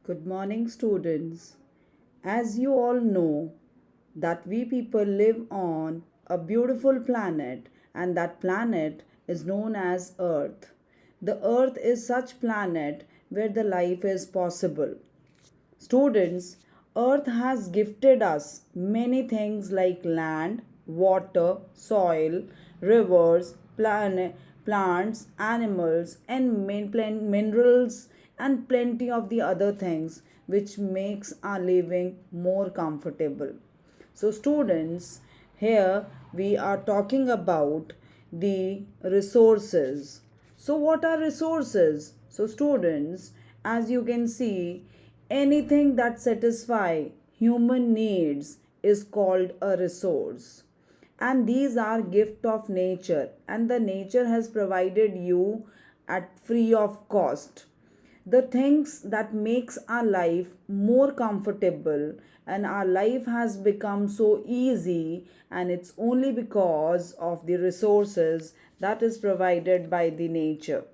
Good morning, students. As you all know, that we people live on a beautiful planet, and that planet is known as Earth. The Earth is such planet where the life is possible. Students, Earth has gifted us many things like land, water, soil, rivers, plants, animals, and minerals, and plenty of the other things which makes our living more comfortable. So, students, here we are talking about the resources. So, what are resources? So, students, as you can see, anything that satisfy human needs is called a resource, and these are gift of nature, and the nature has provided you at free of cost the things that makes our life more comfortable, and our life has become so easy, and it's only because of the resources that is provided by the nature.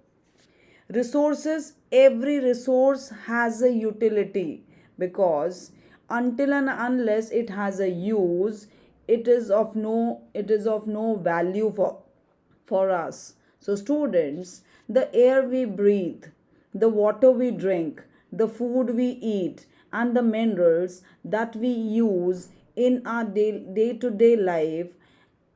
Resources, every resource has a utility, because until and unless it has a use, it is of no value for us. So, students, the air we breathe, the water we drink, the food we eat, and the minerals that we use in our day to day life,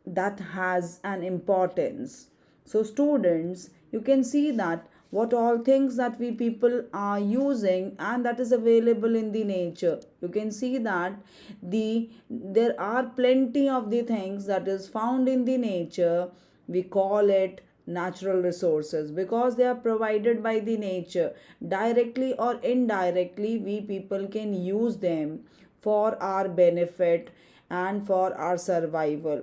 that has an importance. So, students, you can see that what all things that we people are using and that is available in the nature. You can see that there are plenty of the things that is found in the nature. We call it natural resources because they are provided by the nature. Directly or indirectly, we people can use them for our benefit and for our survival.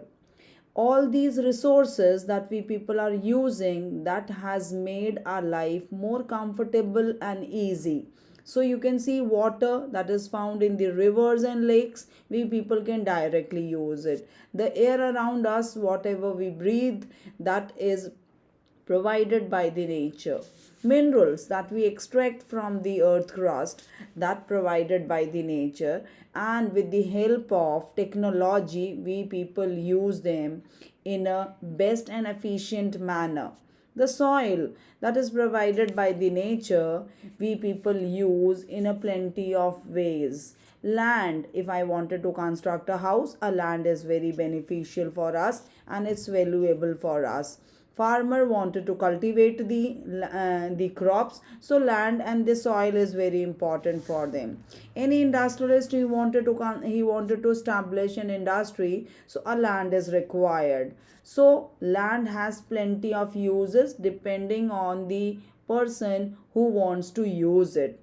All these resources that we people are using, that has made our life more comfortable and easy. So you can see water that is found in the rivers and lakes, we people can directly use it. The air around us, whatever we breathe, that is provided by the nature. Minerals that we extract from the earth crust, that provided by the nature, and with the help of technology we people use them in a best and efficient manner. The soil that is provided by the nature, we people use in a plenty of ways. Land, if I wanted to construct a house, a land is very beneficial for us and it's valuable for us. Farmer wanted to cultivate the crops, so land and the soil is very important for them. Any industrialist, he wanted to establish an industry, so a land is required. So land has plenty of uses depending on the person who wants to use it.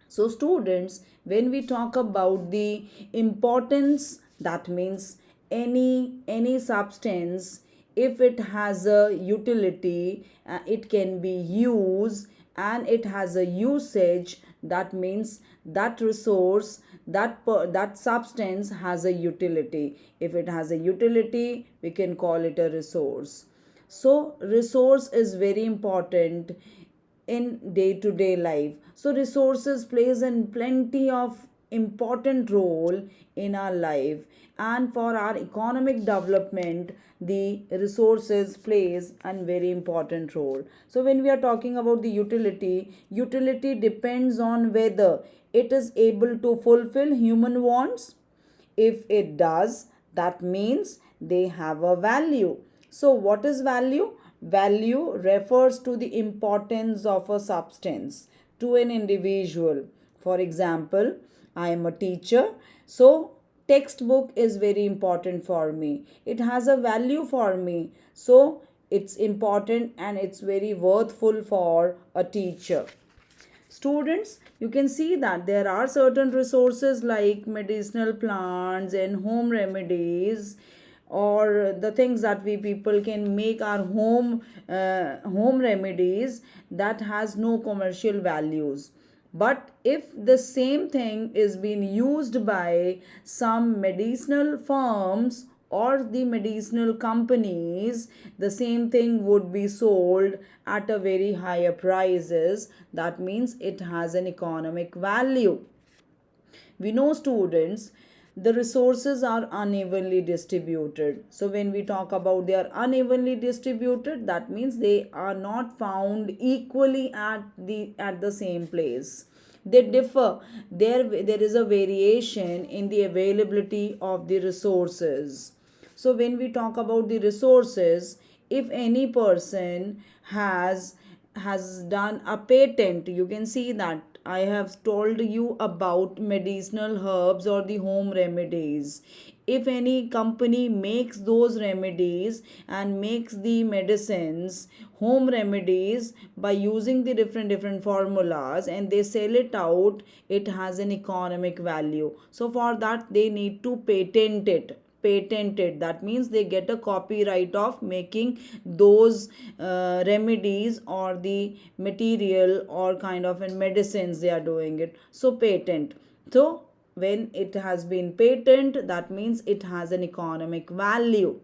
So, students, when we talk about the importance, that means any substance, if it has a utility, it can be used and it has a usage. That means that resource, that substance has a utility. If it has a utility, we can call it a resource. So, resource is very important in day to day life. So resources plays in plenty of important role in our life, and for our economic development the resources plays a very important role. So when we are talking about the utility depends on whether it is able to fulfill human wants. If it does, that means they have a value. So, what is value? Value refers to the importance of a substance to an individual. For example, I am a teacher, so textbook is very important for me. It has a value for me, so it's important and it's very worthful for a teacher. Students, you can see that there are certain resources like medicinal plants and home remedies, or the things that we people can make our home remedies, that has no commercial values. But if the same thing is being used by some medicinal firms or the medicinal companies, the same thing would be sold at a very higher prices. That means it has an economic value. We know, students, the resources are unevenly distributed. So when we talk about they are unevenly distributed, that means they are not found equally at the same place. They differ. There is a variation in the availability of the resources. So when we talk about the resources, if any person has done a patent, you can see that I have told you about medicinal herbs or the home remedies. If any company makes those remedies and makes the medicines, home remedies, by using the different formulas, and they sell it out, it has an economic value. So for that they need to patented. That means they get a copyright of making those remedies or the material or kind of in medicines they are doing it. So patent. So when it has been patent, that means it has an economic value.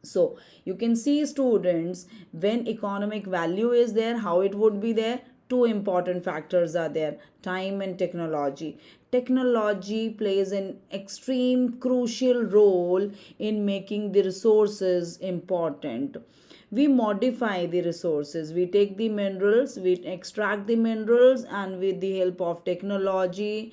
So you can see, students, when economic value is there, how it would be there. Two important factors are there: time and technology. Technology plays an extreme crucial role in making the resources important. We modify the resources, we take the minerals, we extract the minerals, and with the help of technology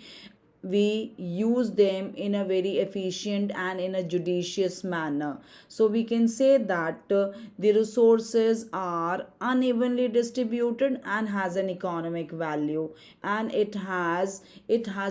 we use them in a very efficient and in a judicious manner. So we can say that the resources are unevenly distributed and has an economic value, and it has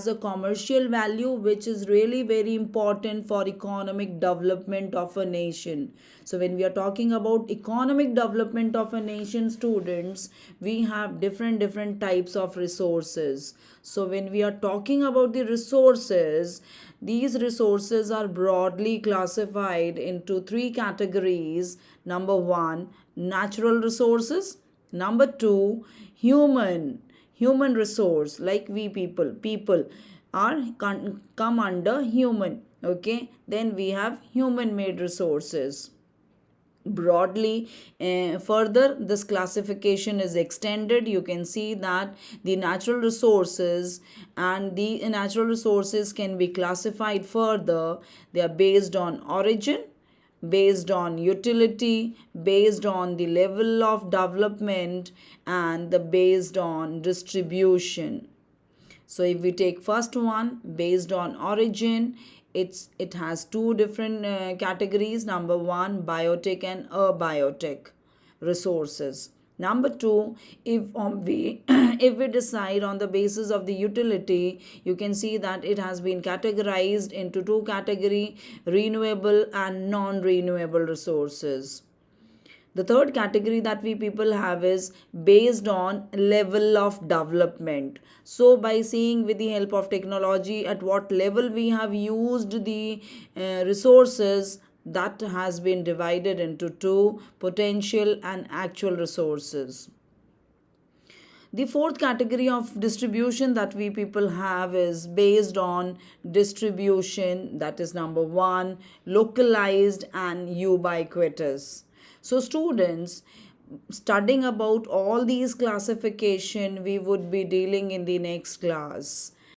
a commercial value, which is really very important for economic development of a nation. So when we are talking about economic development of a nation, students, we have different types of resources. So when we are talking about the resources, these resources are broadly classified into three categories. Number 1, natural resources. Number 2, human resource, like we people are come under human. Okay, then we have human made resources. Broadly, further this classification is extended. You can see that the natural resources can be classified further. They are based on origin, based on utility, based on the level of development, and the based on distribution. So if we take first one, based on origin, it has two different categories. Number 1, biotic and abiotic resources. Number 2, if we if we decide on the basis of the utility, you can see that it has been categorized into two category: renewable and non renewable resources. The third category that we people have is based on level of development. So by seeing with the help of technology at what level we have used the resources, that has been divided into two: potential and actual resources. The fourth category of distribution that we people have is based on distribution, that is number 1, localized and ubiquitous. So students, studying about all these classification we would be dealing in the next class.